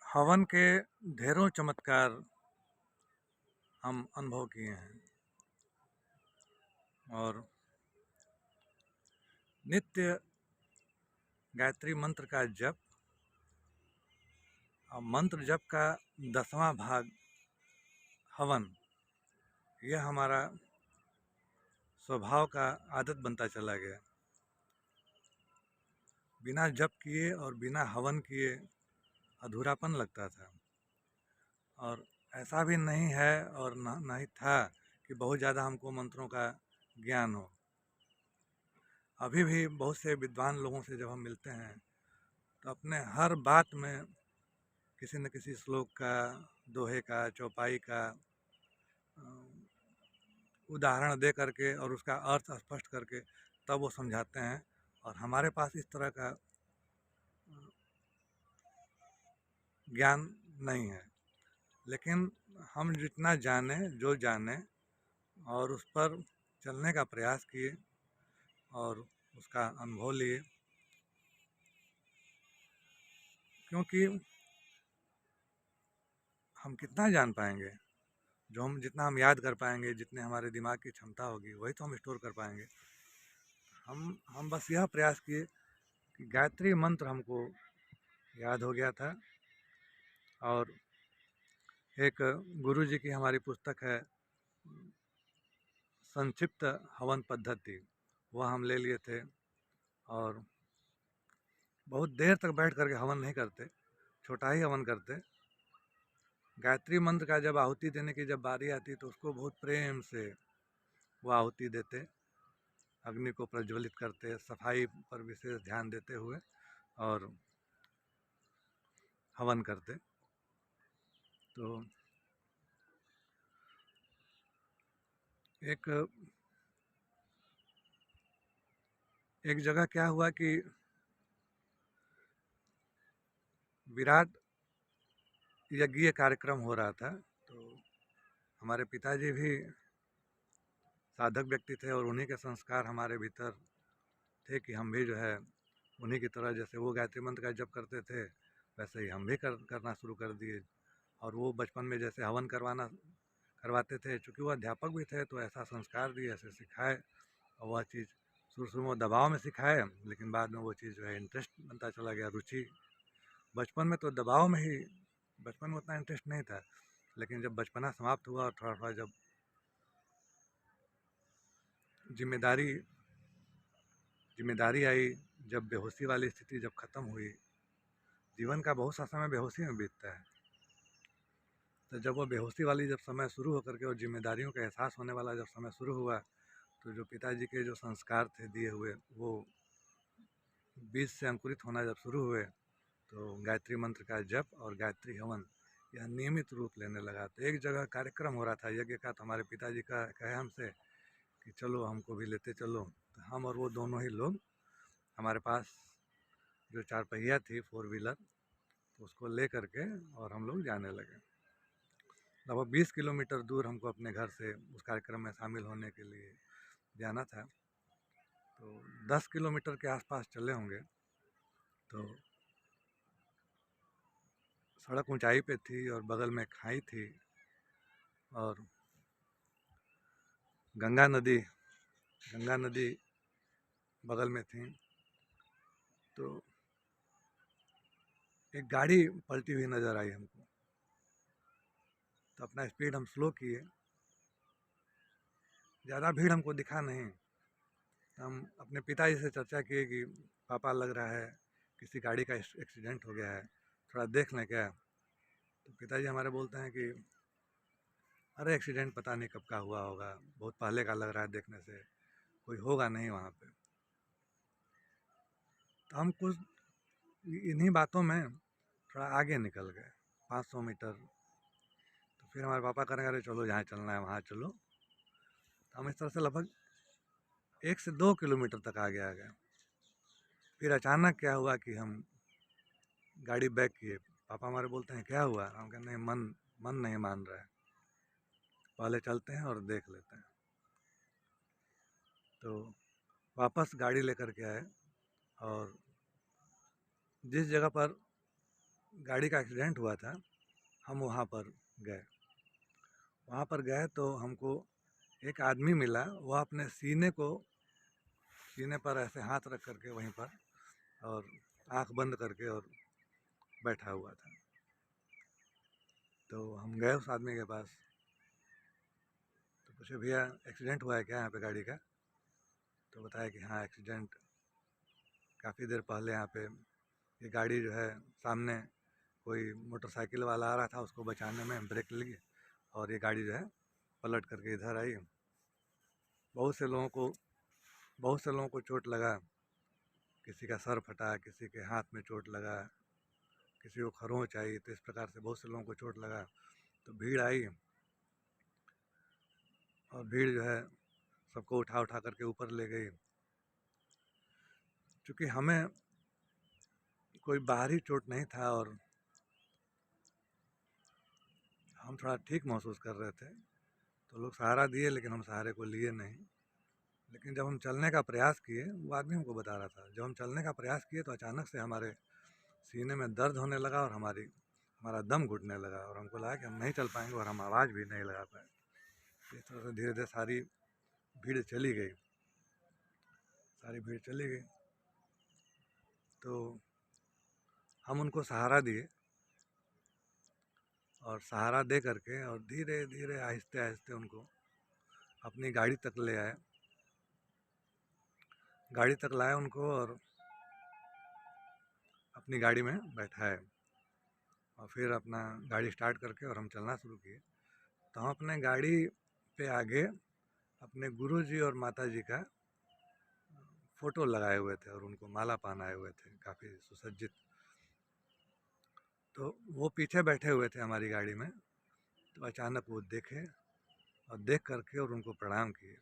हवन के ढेरों चमत्कार हम अनुभव किए हैं और नित्य गायत्री मंत्र का जप और मंत्र जप का 10वां भाग हवन, यह हमारा स्वभाव का आदत बनता चला गया। बिना जप किए और बिना हवन किए अधूरापन लगता था। और ऐसा भी नहीं है और नहीं था कि बहुत ज़्यादा हमको मंत्रों का ज्ञान हो। अभी भी बहुत से विद्वान लोगों से जब हम मिलते हैं तो अपने हर बात में किसी न किसी श्लोक का, दोहे का, चौपाई का उदाहरण दे करके और उसका अर्थ स्पष्ट करके तब वो समझाते हैं। और हमारे पास इस तरह का ज्ञान नहीं है। लेकिन हम जितना जाने, जो जाने और उस पर चलने का प्रयास किए और उसका अनुभव लिए, क्योंकि हम कितना जान पाएंगे, जितना हम याद कर पाएंगे, जितने हमारे दिमाग की क्षमता होगी वही तो हम स्टोर कर पाएंगे। हम बस यह प्रयास किए कि गायत्री मंत्र हमको याद हो गया था। और एक गुरु जी की हमारी पुस्तक है संक्षिप्त हवन पद्धति, वह हम ले लिए थे और बहुत देर तक बैठ करके हवन नहीं करते, छोटा ही हवन करते। गायत्री मंत्र का जब आहुति देने की जब बारी आती तो उसको बहुत प्रेम से वो आहुति देते, अग्नि को प्रज्वलित करते, सफाई पर विशेष ध्यान देते हुए और हवन करते। तो एक जगह क्या हुआ कि विराट यज्ञीय कार्यक्रम हो रहा था, तो हमारे पिताजी भी साधक व्यक्ति थे और उन्हीं के संस्कार हमारे भीतर थे कि हम भी जो है उन्हीं की तरह, जैसे वो गायत्री मंत्र का जप करते थे वैसे ही हम भी करना शुरू कर दिए। और वो बचपन में जैसे हवन करवाते थे, चूँकि वो अध्यापक भी थे तो ऐसा संस्कार दिए, ऐसे सिखाए। और वह चीज़ शुरू में दबाव में सिखाए, लेकिन बाद में वो चीज़ जो है इंटरेस्ट बनता चला गया, रुचि। बचपन में तो दबाव में ही, बचपन में उतना इंटरेस्ट नहीं था, लेकिन जब बचपना समाप्त हुआ और थोड़ा थोड़ा जब जिम्मेदारी आई, जब बेहोशी वाली स्थिति जब ख़त्म हुई, जीवन का बहुत सा समय बेहोशी में बीतता है। तो जब वो बेहोशी वाली जब समय शुरू होकर के और जिम्मेदारियों का एहसास होने वाला जब समय शुरू हुआ, तो जो पिताजी के जो संस्कार थे दिए हुए, वो बीज से अंकुरित होना जब शुरू हुए, तो गायत्री मंत्र का जप और गायत्री हवन यह नियमित रूप लेने लगा। तो एक जगह कार्यक्रम हो रहा था यज्ञ का, तो हमारे पिताजी का कहे हमसे कि चलो हमको भी लेते चलो। तो हम और वो दोनों ही लोग, हमारे पास जो 4 पहिया थी 4 व्हीलर, तो उसको ले करके और हम लोग जाने लगे। लगभग 20 किलोमीटर दूर हमको अपने घर से उस कार्यक्रम में शामिल होने के लिए जाना था। तो 10 किलोमीटर के आसपास चले होंगे। तो सड़क ऊंचाई पे थी और बगल में खाई थी और गंगा नदी बगल में थी। तो एक गाड़ी पलटी हुई नज़र आई हमको, तो अपना स्पीड हम स्लो किए, ज़्यादा भीड़ हमको दिखा नहीं। हम अपने पिताजी से चर्चा किए कि पापा लग रहा है किसी गाड़ी का एक्सीडेंट हो गया है, थोड़ा देख लें क्या। तो पिताजी हमारे बोलते हैं कि अरे एक्सीडेंट पता नहीं कब का हुआ होगा, बहुत पहले का लग रहा है देखने से, कोई होगा नहीं वहाँ पे। तो हम कुछ इन्हीं बातों में थोड़ा आगे निकल गए 500 मीटर। तो फिर हमारे पापा करेंगे अरे चलो जहाँ चलना है वहाँ चलो। तो हम इस तरह से लगभग 1 से 2 किलोमीटर तक आगे आ गए। फिर अचानक क्या हुआ कि हम गाड़ी बैक किए। पापा हमारे बोलते हैं क्या हुआ, हम कहते नहीं, मन नहीं मान रहा है, पहले चलते हैं और देख लेते हैं। तो वापस गाड़ी लेकर के आए और जिस जगह पर गाड़ी का एक्सीडेंट हुआ था, हम वहाँ पर गए। वहाँ पर गए तो हमको एक आदमी मिला, वह अपने सीने पर ऐसे हाथ रख करके वहीं पर और आंख बंद करके और बैठा हुआ था। तो हम गए उस आदमी के पास, तो पूछे भैया एक्सीडेंट हुआ है क्या यहाँ पे गाड़ी का? तो बताया कि हाँ एक्सीडेंट काफ़ी देर पहले यहाँ पे ये गाड़ी जो है सामने कोई मोटरसाइकिल वाला आ रहा था, उसको बचाने में ब्रेक लगी और ये गाड़ी जो है पलट करके इधर आई। बहुत से लोगों को बहुत से लोगों को चोट लगा, किसी का सर फटा, किसी के हाथ में चोट लगा, किसी को खरोंच आई। तो इस प्रकार से बहुत से लोगों को चोट लगा। तो भीड़ आई और भीड़ जो है सबको उठा उठा करके ऊपर ले गई। चूँकि हमें कोई बाहरी चोट नहीं था और हम थोड़ा ठीक महसूस कर रहे थे, तो लोग सहारा दिए लेकिन हम सहारे को लिए नहीं। लेकिन जब हम चलने का प्रयास किए, वो आदमी हमको बता रहा था, जब हम चलने का प्रयास किए तो अचानक से हमारे सीने में दर्द होने लगा और हमारा दम घुटने लगा और हमको लगा कि हम नहीं चल पाएंगे और हम आवाज़ भी नहीं लगा पाए। इस तरह से धीरे धीरे सारी भीड़ चली गई। तो हम उनको सहारा दिए और सहारा दे करके और धीरे धीरे आहिस्ते आहिस्ते उनको अपनी गाड़ी तक ले आए। गाड़ी तक लाए उनको और अपनी गाड़ी में बैठाए और फिर अपना गाड़ी स्टार्ट करके और हम चलना शुरू किए। तो हम अपने गाड़ी पे आगे अपने गुरुजी और माताजी का फ़ोटो लगाए हुए थे और उनको माला पहनाए हुए थे, काफ़ी सुसज्जित। तो वो पीछे बैठे हुए थे हमारी गाड़ी में। तो अचानक वो देखे और देख करके और उनको प्रणाम किए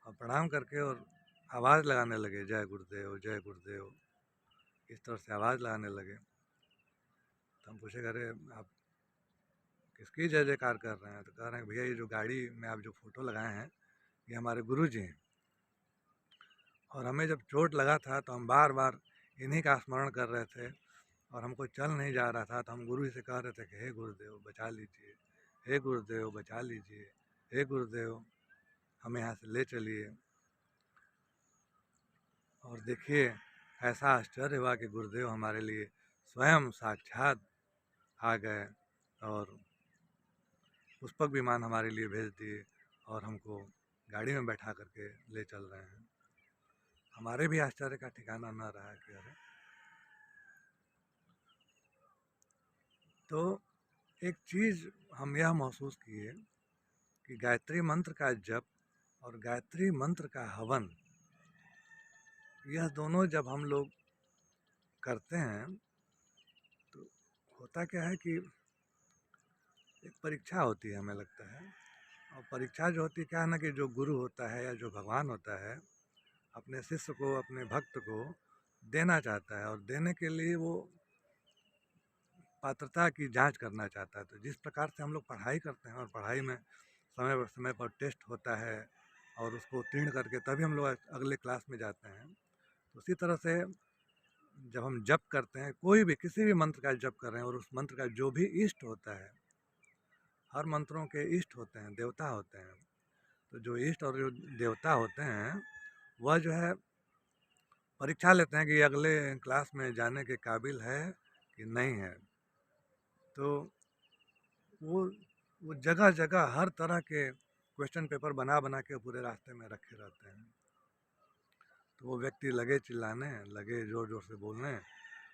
और प्रणाम करके और आवाज़ लगाने लगे, जय गुरुदेव जय गुरुदेव, इस तरह से आवाज़ लगाने लगे। तो हम पूछे, अरे आप किसकी जय जयकार कर रहे हैं? तो कह रहे हैं भैया ये जो गाड़ी में आप जो फ़ोटो लगाए हैं ये हमारे गुरुजी हैं, और हमें जब चोट लगा था तो हम बार बार इन्हीं का स्मरण कर रहे थे और हमको चल नहीं जा रहा था। तो हम गुरु जी से कह रहे थे कि हे गुरुदेव बचा लीजिए, हे गुरुदेव बचा लीजिए, हे गुरुदेव हमें यहाँ से ले चलिए। और देखिए ऐसा आश्चर्य हुआ कि गुरुदेव हमारे लिए स्वयं साक्षात आ गए और पुष्पक विमान हमारे लिए भेज दिए और हमको गाड़ी में बैठा करके ले चल रहे हैं। हमारे भी आश्चर्य का ठिकाना न रहा कि अरे। तो एक चीज़ हम यह महसूस किए कि गायत्री मंत्र का जप और गायत्री मंत्र का हवन, यह दोनों जब हम लोग करते हैं तो होता क्या है कि एक परीक्षा होती है, हमें लगता है। और परीक्षा जो होती है क्या है ना, कि जो गुरु होता है या जो भगवान होता है अपने शिष्य को, अपने भक्त को देना चाहता है और देने के लिए वो पात्रता की जांच करना चाहता है। तो जिस प्रकार से हम लोग पढ़ाई करते हैं और पढ़ाई में समय पर टेस्ट होता है और उसको उत्तीर्ण करके तभी हम लोग अगले क्लास में जाते हैं, तो उसी तरह से जब हम जप करते हैं, कोई भी किसी भी मंत्र का जप कर रहे हैं और उस मंत्र का जो भी इष्ट होता है, हर मंत्रों के इष्ट होते हैं, देवता होते हैं। तो जो इष्ट और जो देवता होते हैं वह जो है परीक्षा लेते हैं कि अगले क्लास में जाने के काबिल है कि नहीं है। तो वो जगह जगह हर तरह के क्वेश्चन पेपर बना बना के पूरे रास्ते में रखे रहते हैं। तो वो व्यक्ति लगे चिल्लाने, लगे ज़ोर ज़ोर से बोलने।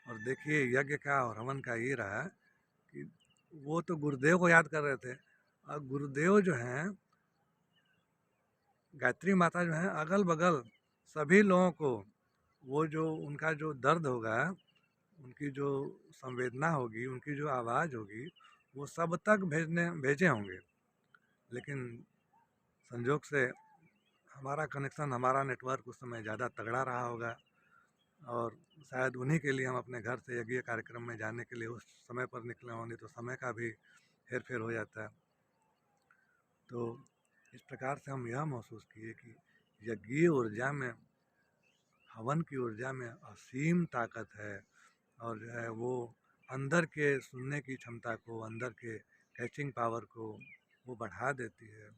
और देखिए यज्ञ का और हवन का ये रहा कि वो तो गुरुदेव को याद कर रहे थे और गुरुदेव जो हैं, गायत्री माता जो हैं, अगल बगल सभी लोगों को वो जो उनका जो दर्द होगा, उनकी जो संवेदना होगी, उनकी जो आवाज़ होगी, वो सब तक भेजे होंगे। लेकिन संजोग से हमारा कनेक्शन, हमारा नेटवर्क उस समय ज़्यादा तगड़ा रहा होगा और शायद उन्हीं के लिए हम अपने घर से यज्ञ कार्यक्रम में जाने के लिए उस समय पर निकले होंगे, तो समय का भी हेर फेर हो जाता है। तो इस प्रकार से हम यह महसूस किए कि यज्ञीय ऊर्जा में, हवन की ऊर्जा में असीम ताकत है और जो है वो अंदर के सुनने की क्षमता को, अंदर के कैचिंग पावर को वो बढ़ा देती है।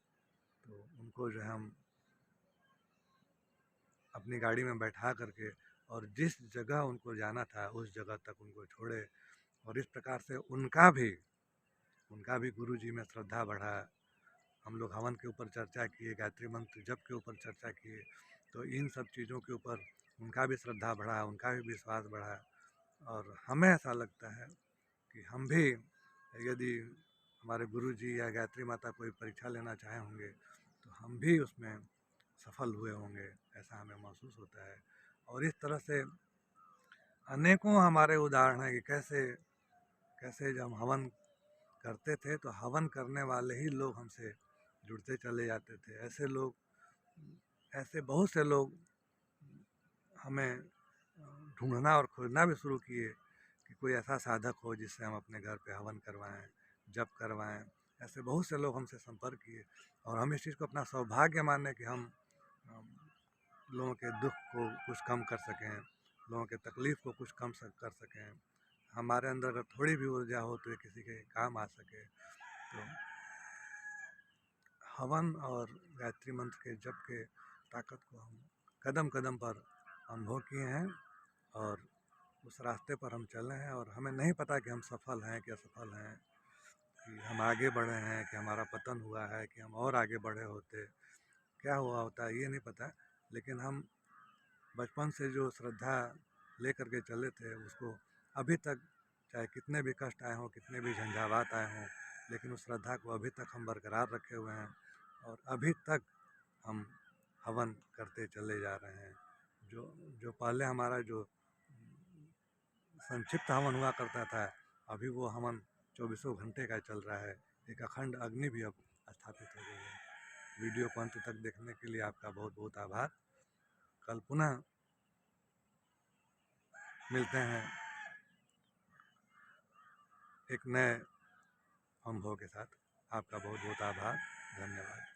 तो उनको जो है हम अपनी गाड़ी में बैठा करके और जिस जगह उनको जाना था उस जगह तक उनको छोड़े, और इस प्रकार से उनका भी गुरु जी में श्रद्धा बढ़ा। हम लोग हवन के ऊपर चर्चा किए, गायत्री मंत्र जप के ऊपर चर्चा किए, तो इन सब चीज़ों के ऊपर उनका भी श्रद्धा बढ़ा, उनका भी विश्वास बढ़ा। और हमें ऐसा लगता है कि हम भी यदि हमारे गुरु जी या गायत्री माता कोई परीक्षा लेना चाहे होंगे तो हम भी उसमें सफल हुए होंगे, ऐसा हमें महसूस होता है। और इस तरह से अनेकों हमारे उदाहरण हैं कि कैसे कैसे जब हम हवन करते थे तो हवन करने वाले ही लोग हमसे जुड़ते चले जाते थे। ऐसे बहुत से लोग हमें ढूंढना और खोजना भी शुरू किए कि कोई ऐसा साधक हो जिससे हम अपने घर पे हवन करवाएं, जप करवाएं। ऐसे बहुत से लोग हमसे संपर्क किए और हम इस चीज़ को अपना सौभाग्य माने कि हम लोगों के दुख को कुछ कम कर सकें, लोगों के तकलीफ़ को कुछ कम कर सकें। हमारे अंदर अगर थोड़ी भी ऊर्जा हो तो ये किसी के काम आ सके। तो हवन और गायत्री मंत्र के जप के ताकत को हम कदम कदम पर अनुभव किए हैं और उस रास्ते पर हम चले हैं। और हमें नहीं पता कि हम सफल हैं कि असफल हैं, कि हम आगे बढ़े हैं कि हमारा पतन हुआ है, कि हम और आगे बढ़े होते, क्या हुआ होता है ये नहीं पता। लेकिन हम बचपन से जो श्रद्धा लेकर के चले थे उसको अभी तक, चाहे कितने भी कष्ट आए हों, कितने भी झंझावात आए हों, लेकिन उस श्रद्धा को अभी तक हम बरकरार रखे हुए हैं और अभी तक हम हवन करते चले जा रहे हैं। जो जो पहले हमारा जो संक्षिप्त हवन हुआ करता था, अभी वो हवन 24 घंटे का चल रहा है। एक अखंड अग्नि भी अब स्थापित हो गई है। वीडियो को अंत तक देखने के लिए आपका बहुत बहुत आभार। कल पुनः मिलते हैं एक नए अनुभव के साथ। आपका बहुत बहुत आभार, धन्यवाद।